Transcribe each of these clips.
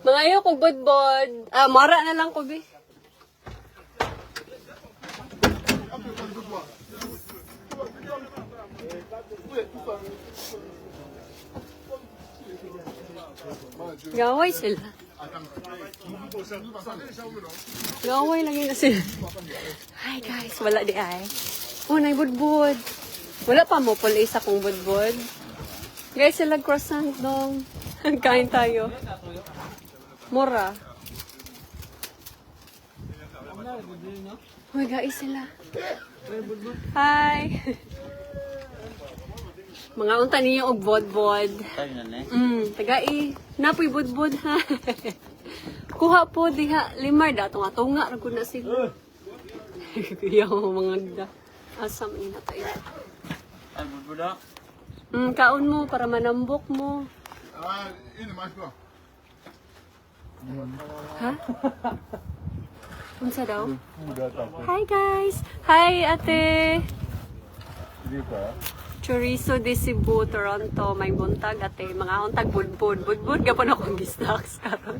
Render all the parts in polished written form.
Mga ayaw kong budbod. Ah, mara na lang ko, be. Gaway sila. Gaway lang yun na sila. Hi guys, wala di ay. Oh, naibudbud. Wala pa mo pala isa kong budbud. Guys, sila croissant dong. Kain tayo. Mura. Uy, guys sila. Hi. Mga unta niyo og bodbod. Tagai. Napoy budbud ha. Kuha po diha limar dato nga tunga ra gud na sila. Kuya mga da. Asam ina tayo. Ay, budbuda. Kaon mo para manambok mo. Ha? Unsa daw? Hi guys. Hi ate. Chorizo de Cebu, Toronto, may buntag ate, mga untag budbud. Budbud gapon akong gisnacks karon.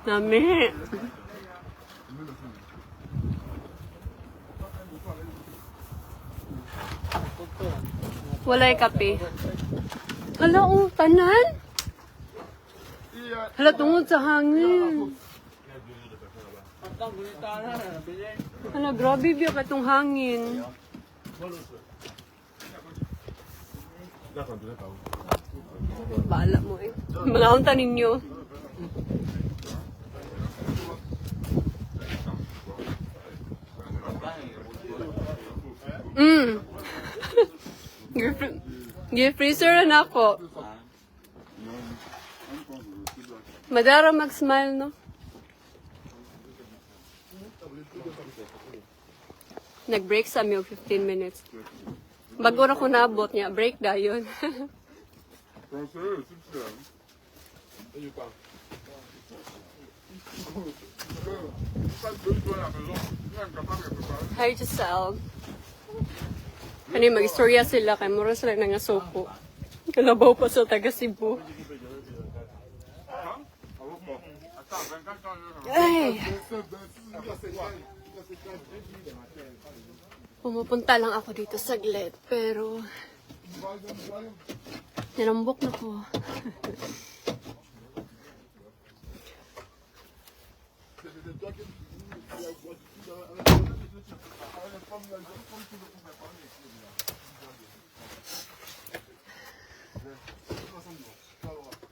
Nami. Walay kape. Hala, tanan? Hala, tungod sa hangin. Hala, grabe biya ka itong hangin. Bahala mo eh. Mga unta ninyo. Gi-freezer na ako. Madara mag-smile, no? Nag-break sa milk 15 minutes. Bago na ko naabot niya, break da yun. Hi, Giselle. Ano mag-istorya sila kay mura sila nga soko. Kalabaw pa sa taga Cebu. Ay! Pumupunta lang ako dito saglit, pero nilambok na ko.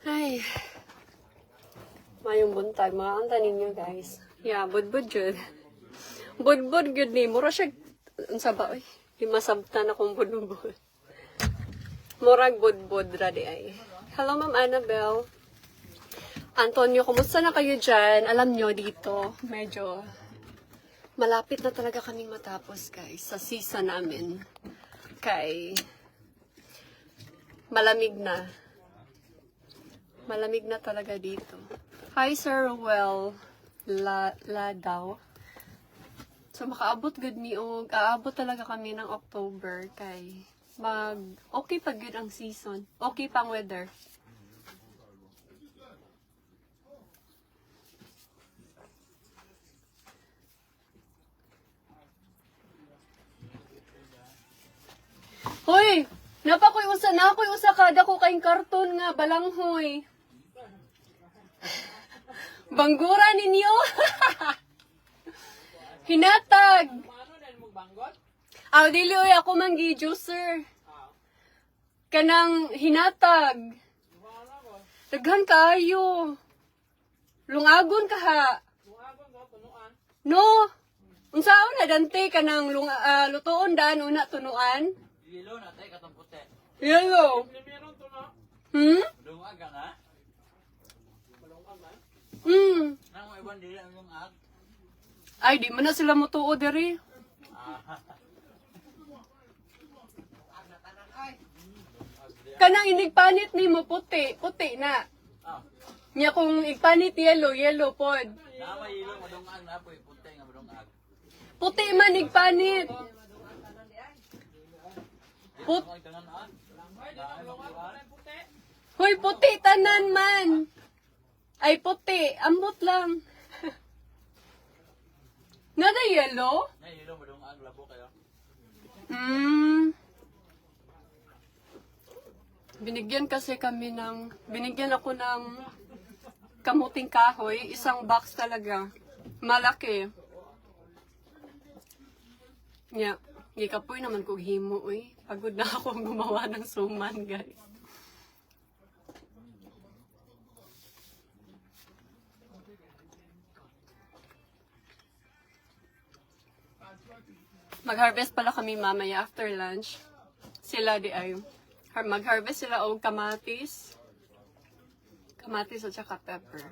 Ay. Mayong buntag, mga anta ninyo guys. Yeah, budbud jud. Budbud good ni. Mura siya, unsa ba, oy? Di masabtan akong budbud. Murag budbud radi ay. Hello, Ma'am Annabelle. Antonio, kumusta na kayo dyan? Alam nyo dito, medyo malapit na talaga kaming matapos guys sa season namin. Kay malamig na. Malamig na talaga dito. Hi Sir Well la daw. So makaabot gud mi og aabot talaga kami ng October kay okay pa gud ang season. Okay pang weather. Hoy, napakoy usa kada ko kayong karton nga balanghoy. Banggura ninyo. Hinatag. Aw dili oy ako manggi juicer. Kanang hinatag. Daghan kaayo. Lungagon ka ha. No. Unsaon na dante kanang lutoon daan una tunuan? Yelo na tay katong puti. Yelo. Dungag ka na? Nang may ibang dili ang yung ag. Ay, di man na sila mutuo diri. Kanang inigpanit ni mo puti na. Nya kung igpanit yellow pod. Na may ilong madungag na po puti nga madungag. Puti man igpanit. Put Ay, tananaan. Daan mo kuhan. Hoy, puti tanan man. Ay, puti. Ambot lang. Nada yellow? Nay, ilo mo dong ang labo kayo. Binigyan ako ng kamuting kahoy, isang box talaga. Malaki. Yeah. Gikapoy naman kong himo, uy. Pagod na akong gumawa ng suman, guys. Mag-harvest pala kami mamaya after lunch. Sila di ay. Mag-harvest sila og kamatis. Kamatis at saka pepper.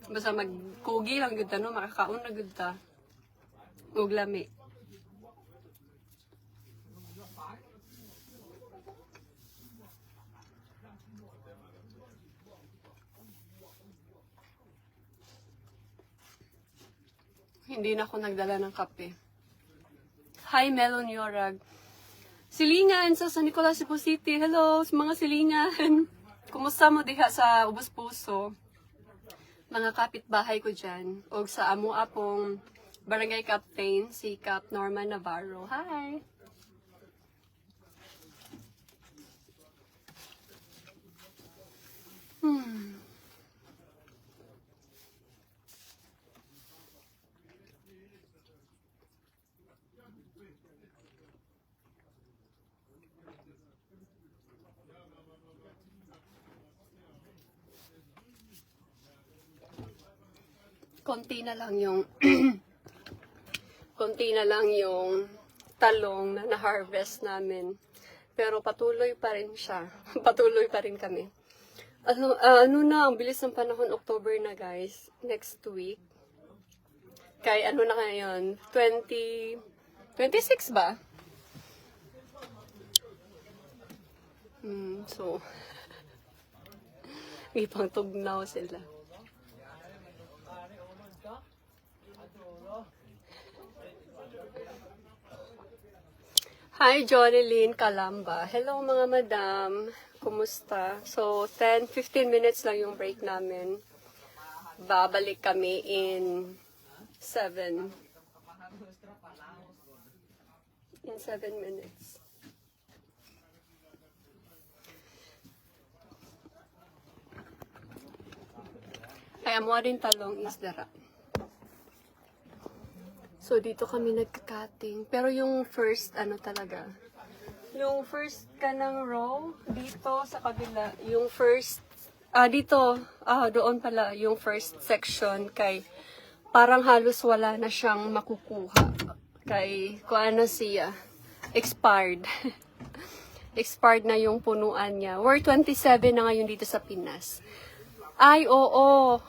Basta magkugi lang gud ta no, makakaon na gud ta. Og lami. Hindi na ako nagdala ng kape. Hi, Melon Yorag. Silingan sa San Nicolas, Cebu City. Hello, sa mga silingan. Kumusta mo diha sa Ubos Puso? Mga kapitbahay ko dyan. O sa amo apong barangay captain, si Cap Norman Navarro. Hi! Konti na lang yung konti na lang yung talong na na-harvest namin. Pero patuloy pa rin siya. Patuloy pa rin kami. Ano na, ang bilis ng panahon, October na guys. Next week. Kay ano na ngayon? 26 ba? So, ipang tugnaw sila. Hi, Jonelyn Calamba. Hello, mga madam. Kumusta? So, 10-15 minutes lang yung break namin. Babalik kami in 7 minutes. Ay, amo rin talong isdara. So, dito kami nagka-cutting. Pero yung first, talaga. Yung first kanang row, dito sa kabila, yung first, doon pala, yung first section, kay parang halos wala na siyang makukuha. Kay, kung ano siya, expired. Expired na yung punuan niya. We're 27 na ngayon dito sa Pinas. Ay, oo.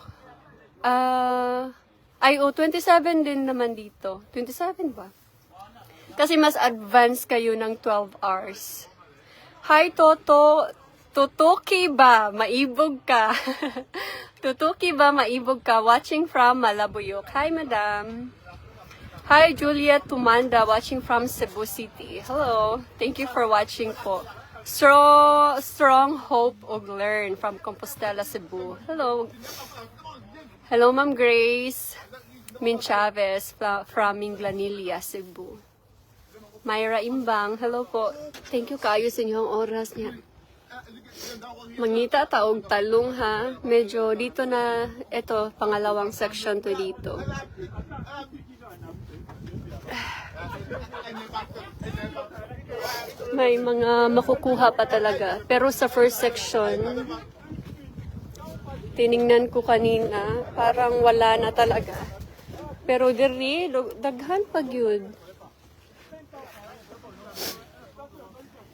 27 din naman dito. 27 ba? Kasi mas advanced kayo ng 12 hours. Hi, Toto. Tutuki ba? Maibog ka. Tutuki ba? Maibog ka? Watching from Malabuyok. Hi, madam. Hi, Juliet Tumanda. Watching from Cebu City. Hello. Thank you for watching po. Strong Hope og Learn from Compostela, Cebu. Hello. Hello, Ma'am Grace. Min Chavez from Minglanilla, Cebu. Myra Imbang, hello po. Thank you kayo sa inyong oras niya. Mangita taog talong ha. Medyo dito na, ito, pangalawang section to dito. May mga makukuha pa talaga. Pero sa first section, tiningnan ko kanina, parang wala na talaga. Pero diri, daghan pag yun.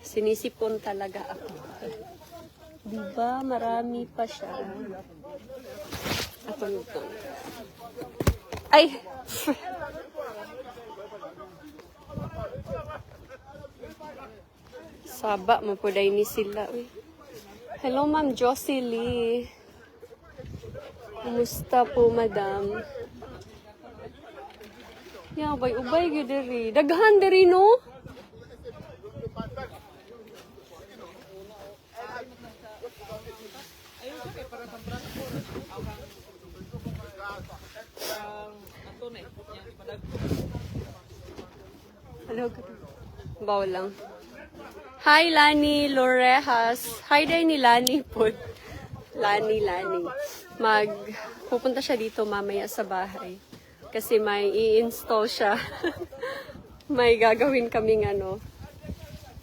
Sinisipon talaga ako. Diba? Marami pa siya. Ako nito. Ay! Saba, mapuday ni sila. Hello, Ma'am Jocelyn. Kumusta po, madam? Ya, ubay gyud diri. Daghan diri no. Hello. Baw lang. Hi, Lani Lorejas. Hi din ni Lani po. Lani. Pupunta siya dito mamaya sa bahay. Kasi may i-install siya. May gagawin kaming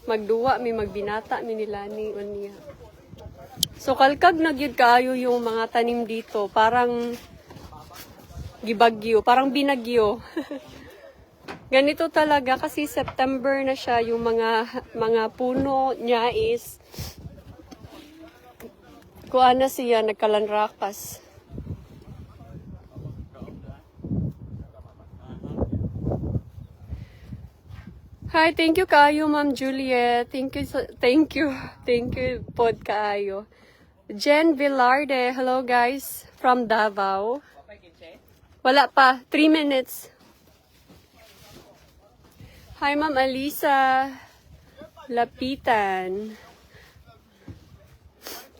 magduwa, may magbinata, may ni Lani. Unya. So, kalkag na gyud kaayo yung mga tanim dito. Parang gibagyo, parang binagyo. Ganito talaga kasi September na siya, yung mga puno niya is kuan na siya, nagkalanrakas. Hi, thank you kaayo Ma'am Juliet. Thank you pod kaayo. Jen Villarde, hello guys from Davao. Wala pa, 3 minutes. Hi, Ma'am Alisa Lapitan.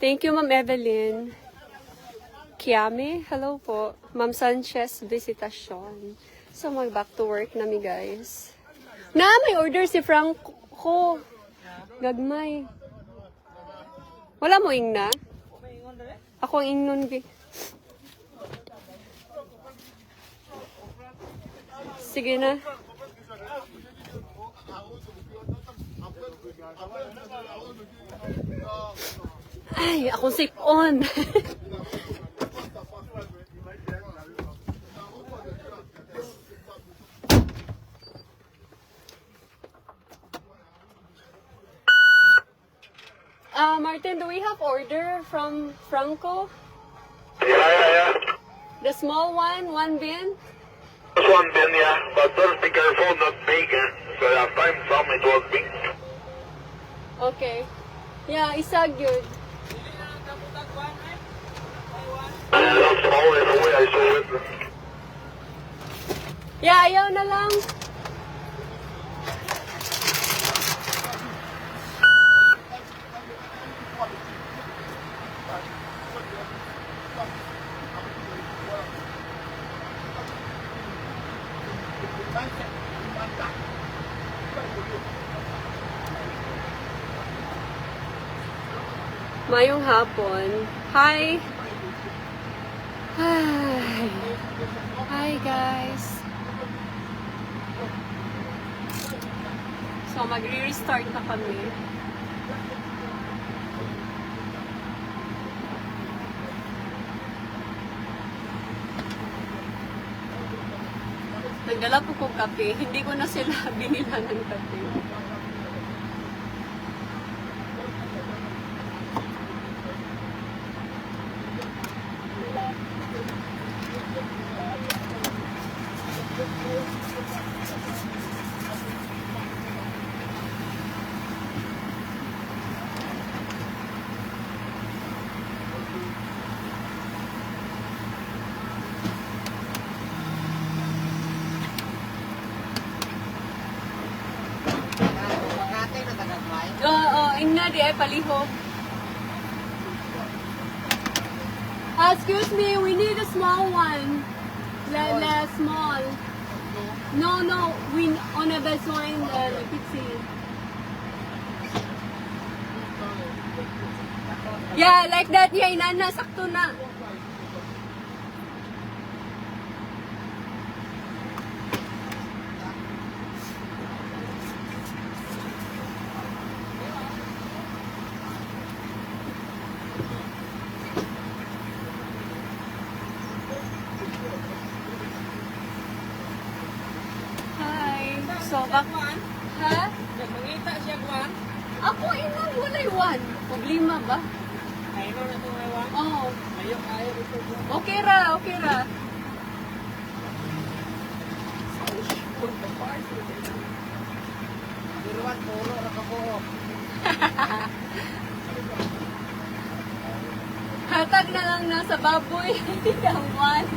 Thank you, Ma'am Evelyn. Kiame, hello po. Ma'am Sanchez Visitasyon. So, mag-back to work nami, guys. May order si Franco. Gagmay. Wala mo ingna? Ako ang ingnon. Sige na. Ay, akong sip-on. Martin, do we have order from Franco? Yeah. The small one, 1 bin? This one bin, yeah, but just be careful not big, eh? So last time some it was big. Okay. Yeah, isag yun. That's always the way I saw it. Yeah, ayaw na lang. Mayong hapon. Hi! Hi guys! So, magre-restart na kami. Nagdala po kong kape. Hindi ko na sila binila ng kape. Ingna di ay palihog. Excuse me, we need a small one. La small. No, we on a besoin the pixie. Yeah, like that. Yeah, inana sakto na. So, ha? Mangita siya kuwan. Ako, inang walay one. Problema ba? Ayun na itong ewan. Oo. Ayaw ito. Okay ra. Biruan, puro, nakabuo. Hatag na lang nasa baboy. Ang one.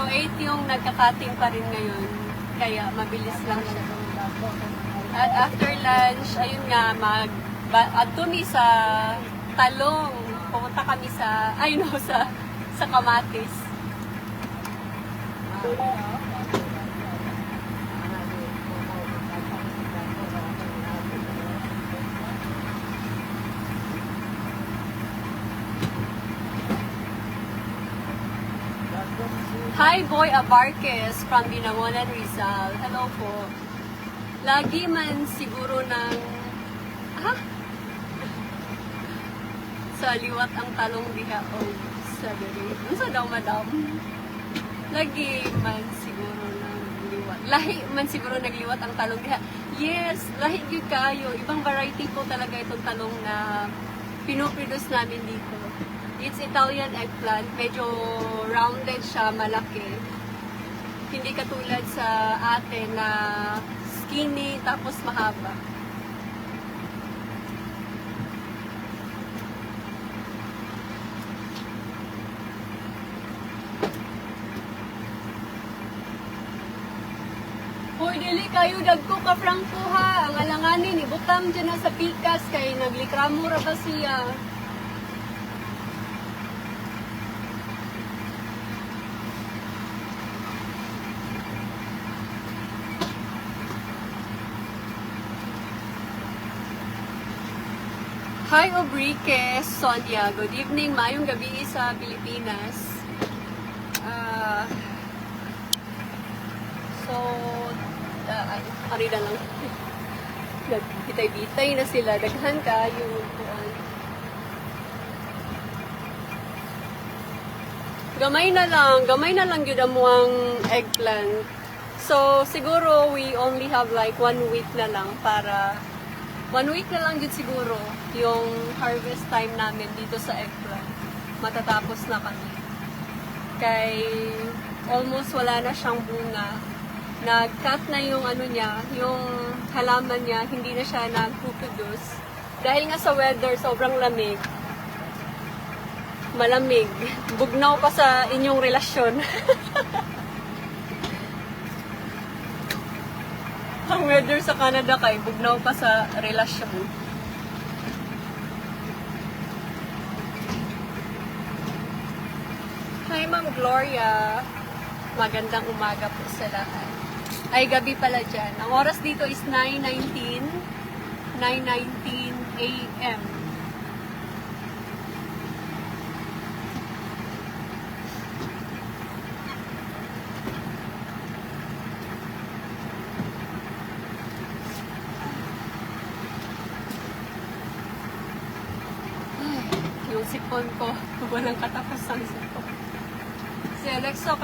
So 8 yung nagka-cutting pa rin ngayon. Kaya mabilis lang siya. At after lunch, ayun nga, adto mi sa Talong. Pumunta kami sa, sa Kamatis. Hi, Boy Abarques from Binangonan, Rizal. Hello po. Lagi man siguro ng... sa liwat ang talong diha o sa diri. Ano sa daw, madam? Lagi man siguro ng liwat. Lahi man siguro nagliwat ang talong diha. Yes, lahi yun kayo. Ibang variety po talaga itong talong na pinoproduce namin dito. It's Italian eggplant. Medyo rounded siya, malaki. Hindi katulad sa atin na skinny tapos mahaba. Hoy, dili kayo dagko ka Franco ha. Ang alanganin, ibutang dyan na sa pikas kay naglikramo ra ba siya. Hi, Obrique, Sonia. Good evening. Mayong gabi sa Pilipinas. Ari na lang. Nagbitay-bitay na sila. Daghan ka yung kuan. Gamay na lang yun ang eggplant. So, siguro we only have like 1 week na lang para 1 week na lang yun siguro yung harvest time namin dito sa eggplant. Matatapos na kami. Kay almost wala na siyang bunga. Nag-cut na yung niya, yung halaman niya, hindi na siya nag-produce. Dahil nga sa weather, sobrang lamig. Malamig. Bugnaw pa sa inyong relasyon. Ang weather sa Canada kay bugnaw pa sa relasyon. Hi, Ma'am Gloria. Magandang umaga po sa lahat. Ay, gabi pala dyan. Ang oras dito is 9:19 a.m. Yung sipon ko, walang katapusan sipon. Si Alexa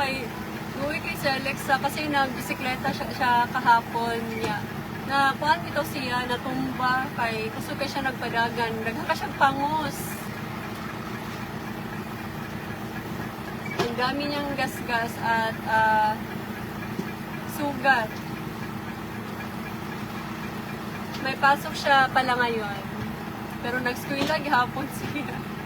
uwi kay si Alexa kasi nagbisikleta siya kahapon niya. Na kuan ito siya, natumba kay kusog siya nagpadagan. Daghan ka siyang pangos. Ang dami niyang gasgas at sugat. May pasok siya pala ngayon. Pero nag-school lagi hapon siya.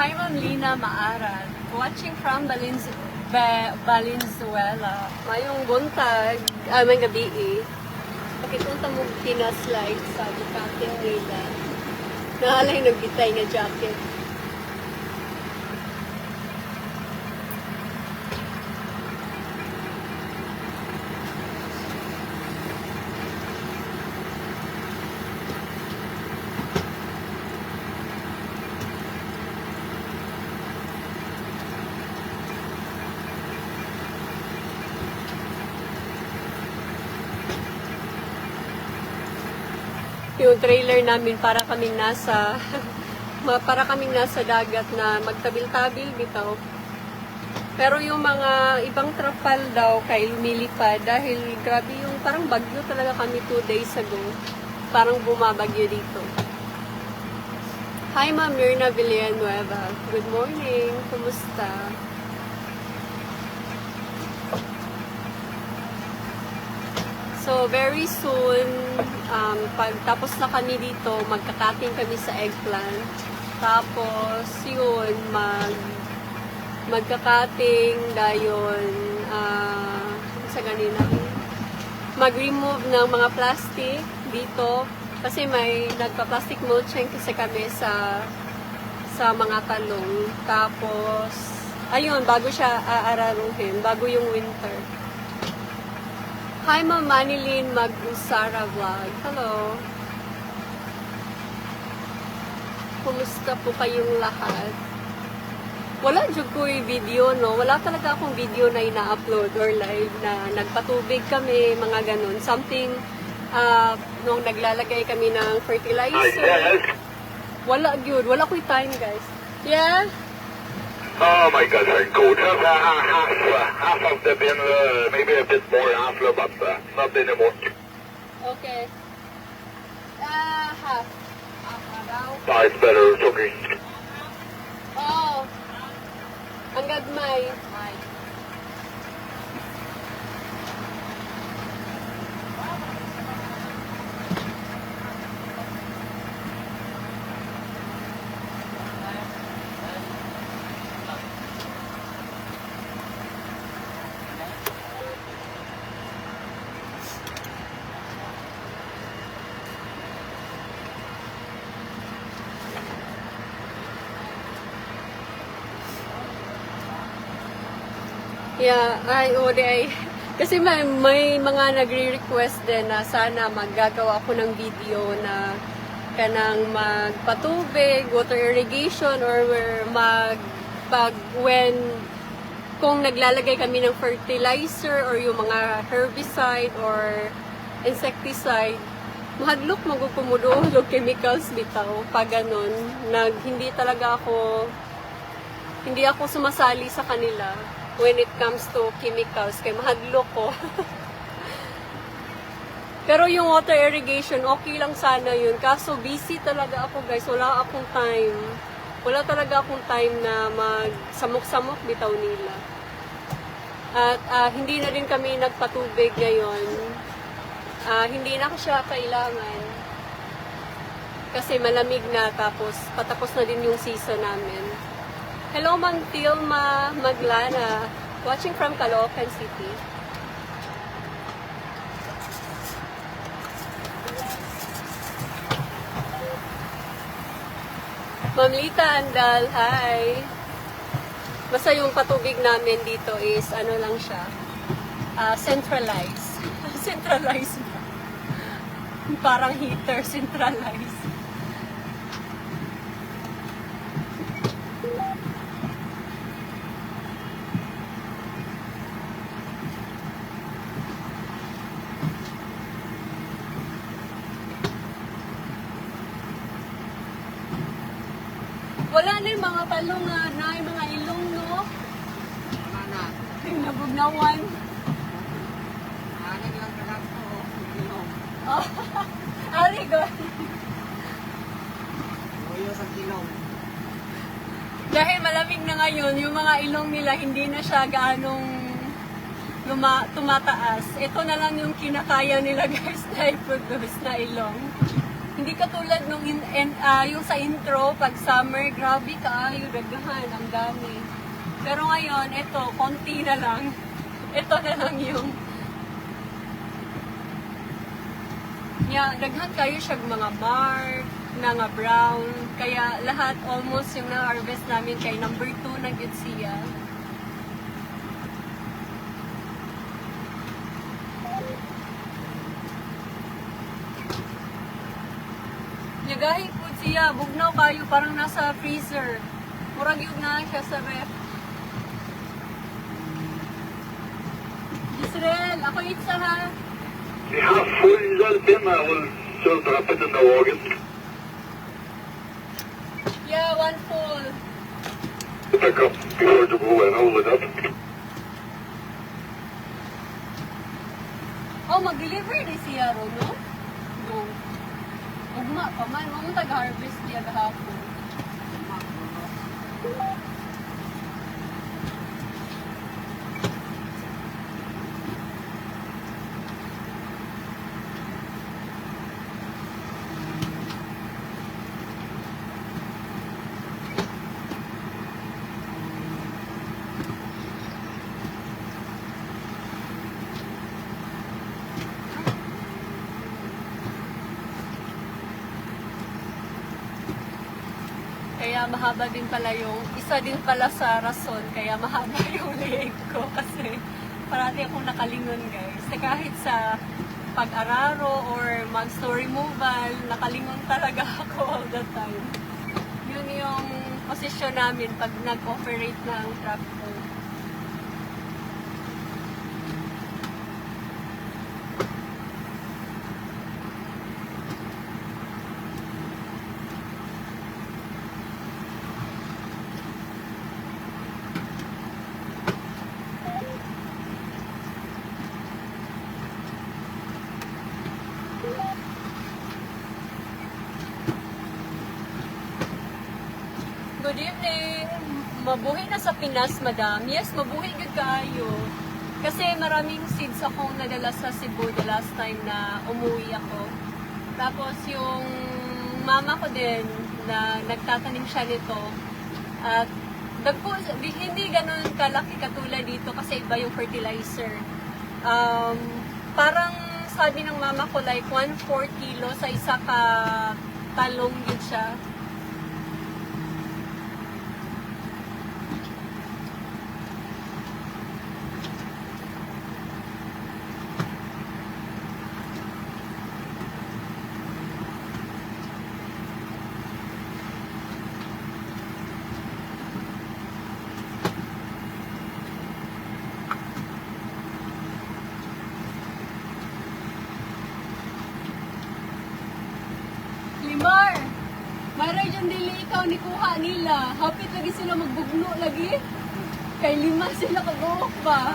Hi, Ma'am Lina Maaral. Watching from Valenzuela. Mayong buntag, may gabi eh. Pakitunta mo pinaslide sa Ducati nila. Nahalay nagbitay nga jacket. yung trailer namin para kaming nasa para kaming nasa dagat na magtabil-tabil bitaw. Pero yung mga ibang trapal daw kay lumilipad dahil grabe yung parang bagyo talaga kami 2 days ago. Parang bumabagyo dito. Hi, Ma'am Mirna Villanueva. Good morning. Kumusta? So, very soon, pag tapos na kami dito, magkakating kami sa eggplant. Tapos, yun, magkakating dayon sa ganina mag-remove ng mga plastic dito kasi may nagpa-plastic mulching kasi kami sa mga talong. Tapos ayun, bago siya aararuhin, bago yung winter. Hi, Ma'am Manilyn Mag-Usara Vlog. Hello. Kumusta po kayong lahat? Wala jud ko yung video, no? Wala talaga akong video na ina-upload or live na nagpatubig kami, mga ganun. Something, nung naglalagay kami ng fertilizer. Wala yun. Wala ko yung time, guys. Yeah? Oh my God, very cold. Half of the bin, maybe a bit more after, but not anymore. Okay. Half. Half na daw. It's better, it's okay. Oh. Ang gagmay. Yeah, kasi may mga nagre-request din na sana maggagawa ako ng video na kanang magpatubig, water irrigation, or kung naglalagay kami ng fertilizer or yung mga herbicide or insecticide, mahadlok magkukumudo yung chemicals bitaw, pag ganun, hindi ako sumasali sa kanila when it comes to chemicals, kaya mahadlok ko. Pero yung water irrigation, okay lang sana yun. Kaso busy talaga ako, guys. Wala akong time. Wala talaga akong time na magsamok-samok bitaw nila. At hindi na rin kami nagpatubig ngayon. Hindi na siya kailangan. Kasi malamig na, tapos patapos na din yung season namin. Hello, Ma'am Tilma Maglana, watching from Caloocan City. Ma'am Lita Andal, hi. Basta yung patubig namin dito is, ano lang siya, centralized. Centralized ba? Parang heater, centralized. Wala na yung mga talong na yung mga ilong, no? Mana? Yung nabugnawan. Ano lang ka lang po? Ilong. Oh, aligon. Uyo sa ilong. Dahil malamig na ngayon, yung mga ilong nila hindi na siya gaanong tumataas. Ito na lang yung kinakaya nila, guys, na i-produce na ilong. Hindi katulad nung yung sa intro, pag summer, grabe kaayo, dagdahan, ang dami. Pero ngayon, ito, konti na lang. Ito na lang yung daghan kayo siya mga mark, nga brown. Kaya lahat, almost yung na-harvest namin kay number 2 na yun siya. Nagahi po siya, bugnaw kayo, parang nasa freezer. Murag yun na siya sa ref. Israel, ako itsa ha. Yeah, full bin will Just drop it in the wagon. Yeah, one full. Pick up before you go and hold it up. Oh, mag-deliver di siya ro, no? Go. Ugma pa man, mo tag-harvest niya gahapon. Kaya mahaba din pala isa din pala sa rason, kaya mahaba yung leg ko kasi parati akong nakalingon guys. Kahit sa pag-araro or mag-snow removal, nakalingon talaga ako all the time. Yun yung posisyon namin pag nag-operate ng tractor. Good evening! Mabuhay na sa Pinas, madam. Yes, mabuhay good kayo. Kasi maraming seeds akong nadala sa Cebu the last time na umuwi ako. Tapos yung mama ko din, na nagtatanim siya nito. At hindi ganun kalaki katulad dito kasi iba yung fertilizer. Parang sabi ng mama ko like 1-4 kilo sa isa ka talong yun siya. Limar, maray dyan dili ikaw ni kuha nila. Hapit lagi sila magbugno lagi. Kay lima sila kag-uok ba?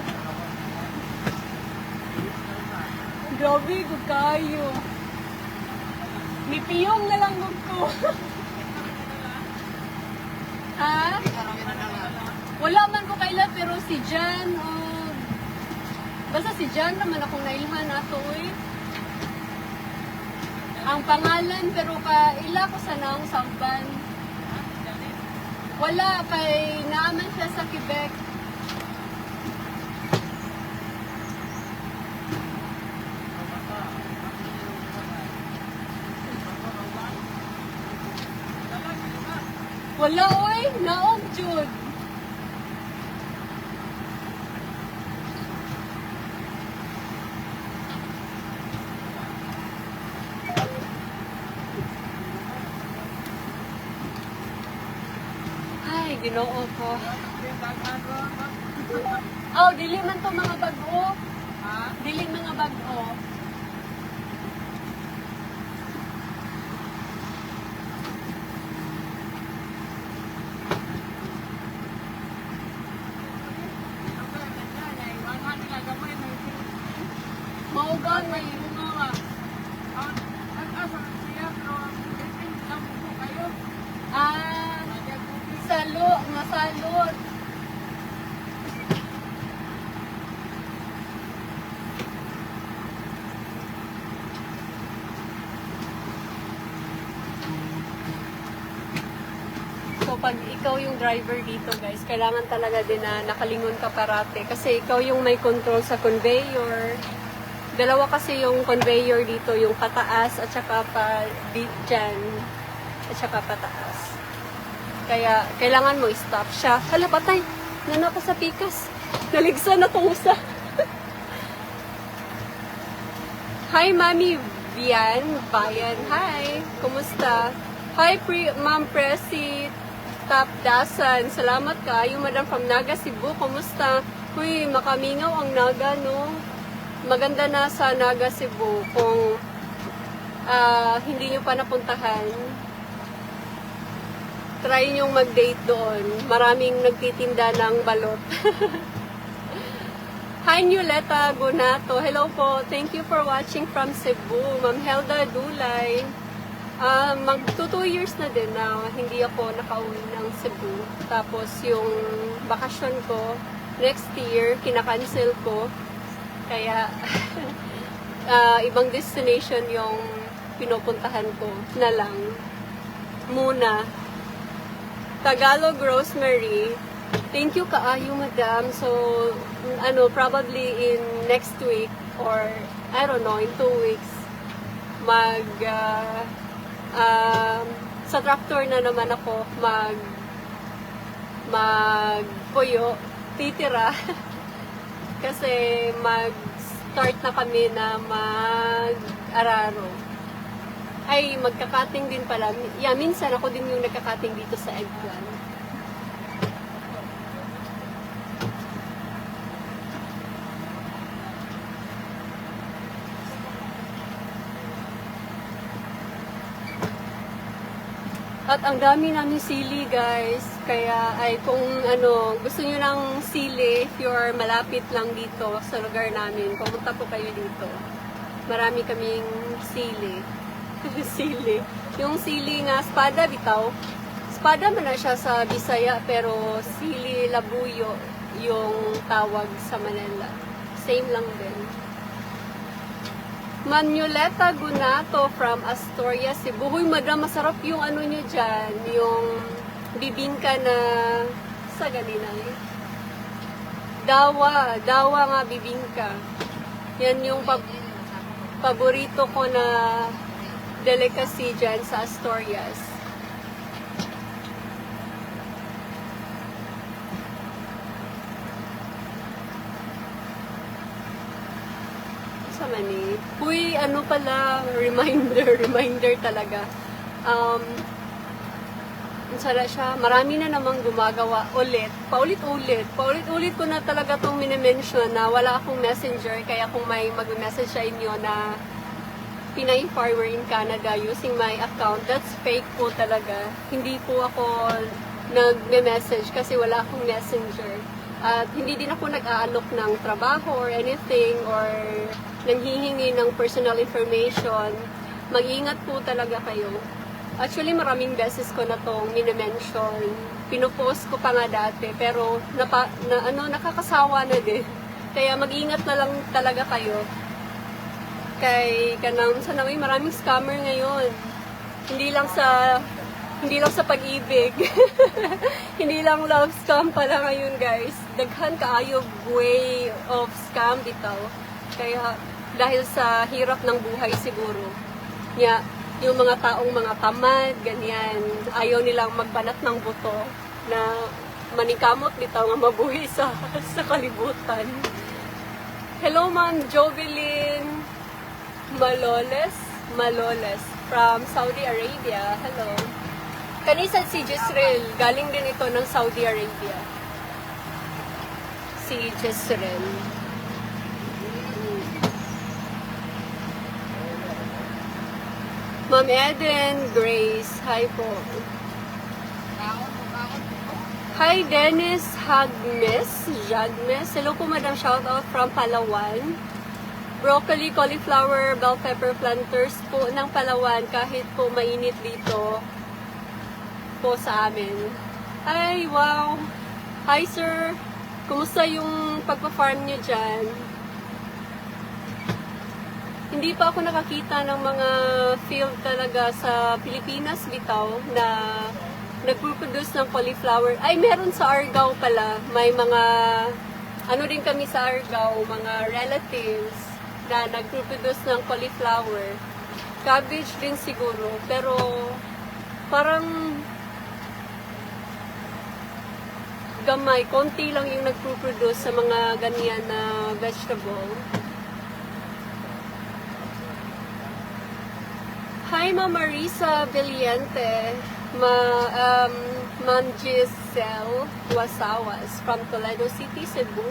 Grabe ko kayo. Nipiyong na lang ko. Ha? Wala man ko kaila pero si Jan, basta si Jan naman akong nailhan ato ang pangalan pero ila ko sa naong samban. Wala kay naaman siya sa Quebec. Wala oy, naong jud. Ginoo ko. Oh, dili man to mga bag-o. Ha? Dili mga bag-o. Maugan may mga. Masalot. So, pag ikaw yung driver dito, guys, kailangan talaga din na nakalingon ka parate. Kasi ikaw yung may control sa conveyor. Dalawa kasi yung conveyor dito, yung pataas at saka pa dyan. At saka pataas. Kaya, kailangan mo i-stop siya. Hala, patay. Nana ko sa pikas. Naligsa na tong usa. Hi, Mami Vian. Bayan. Hi. Kumusta? Hi, Ma'am Presi. Tap Dasan. Salamat kayo, Madam from Naga, Cebu. Kumusta? Uy, makamingaw ang Naga, no? Maganda na sa Naga, Cebu. Kung hindi nyo pa napuntahan, try nyo mag-date doon. Maraming nagtitinda ng balot. Hi, Nuleta Gunato. Hello po. Thank you for watching from Cebu. Ma'am Helda Dulay. Magto 2 years na din na hindi ako nakauwi ng Cebu. Tapos yung bakasyon ko, next year, kinakancel ko. Kaya, ibang destination yung pinupuntahan ko na lang. Muna. Tagalog Rosemary. Thank you kaayo, madam. So, probably in next week or, I don't know, in 2 weeks, sa tractor na naman ako magpuyo, titira. Kasi mag-start na kami na mag-araro. Ay, magkakating din pala. Yeah, minsan ako din yung nagkakating dito sa eggplant. At ang dami namin sili, guys. Kaya ay kung gusto niyo ng sili, if you're malapit lang dito sa lugar namin, pumunta po kayo dito. Marami kaming sili. Sili. Yung sili nga, espada bitaw. Espada man na siya sa Bisaya, pero sili labuyo yung tawag sa Manila. Same lang din. Manuleta Gunato from Astoria, Cebu. Huy, madam, masarap yung nyo dyan. Yung bibingka na sa ganina. Dawa nga bibingka. Yan yung paborito ko na delicacy dyan sa Asturias. Mani. Uy, pala, reminder talaga. Sana siya, marami na namang gumagawa ulit, paulit-ulit ko na talaga itong minimension na wala akong messenger, kaya kung may mag-message sa inyo na Pinay Farmer in Canada using my account, that's fake po talaga. Hindi po ako nag-message kasi wala akong messenger. At hindi din ako nag-aalok ng trabaho or anything or nanghihingi ng personal information. Mag-ingat po talaga kayo. Actually, maraming beses ko na itong minimension. Pinupost ko pa nga dati, pero nakakasawa na din. Kaya mag-ingat na lang talaga kayo. Sana may maraming scammer ngayon. Hindi lang sa pag-ibig. Hindi lang love scam pala ngayon, guys. Daghan kaayo way of scam bitaw. Kaya dahil sa hirap ng buhay siguro. Yung mga taong mga tamad, ganyan, ayaw nilang magbanat ng buto na manikamot bitaw nga mabuhay sa kalibutan. Hello, Ma'am Jovelyn Maloles from Saudi Arabia. Hello. Kanisan si Jezreel. Galing din ito ng Saudi Arabia. Si Jezreel. Ma'am Eden Grace. Hi po. Hi Dennis Jagmes. Hello po, Madam. Shout out from Palawan. Broccoli, cauliflower, bell pepper planters po ng Palawan kahit po mainit dito po sa amin. Ay, wow! Hi, sir! Kumusta yung pagpa-farm nyo dyan? Hindi pa ako nakakita ng mga field talaga sa Pilipinas bitaw na nagpo-produce ng cauliflower. Ay, meron sa Argao pala. May mga, din kami sa Argao, mga relatives na nagpo-produce ng cauliflower. Cabbage din siguro, pero parang gamay, konti lang yung nagpo-produce sa mga ganyan na vegetable. Hi, Ma Marisa Valiente, Ma'am Giselle Wasawas from Toledo City, Cebu.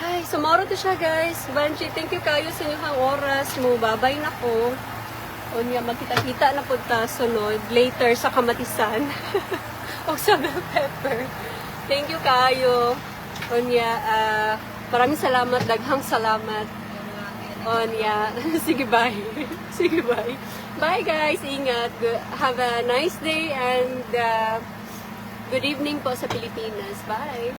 Hi, sumaro to siya, guys. Banji, thank you kayo sa inyong oras mo. Babay na ko. Unya, magkita-kita na po ta sunod later sa Kamatisan. O sa bell pepper. Thank you kayo. Unya, maraming salamat, daghang salamat. Unya, sige bye. Sige bye. Bye guys, ingat. Have a nice day and good evening po sa Pilipinas. Bye.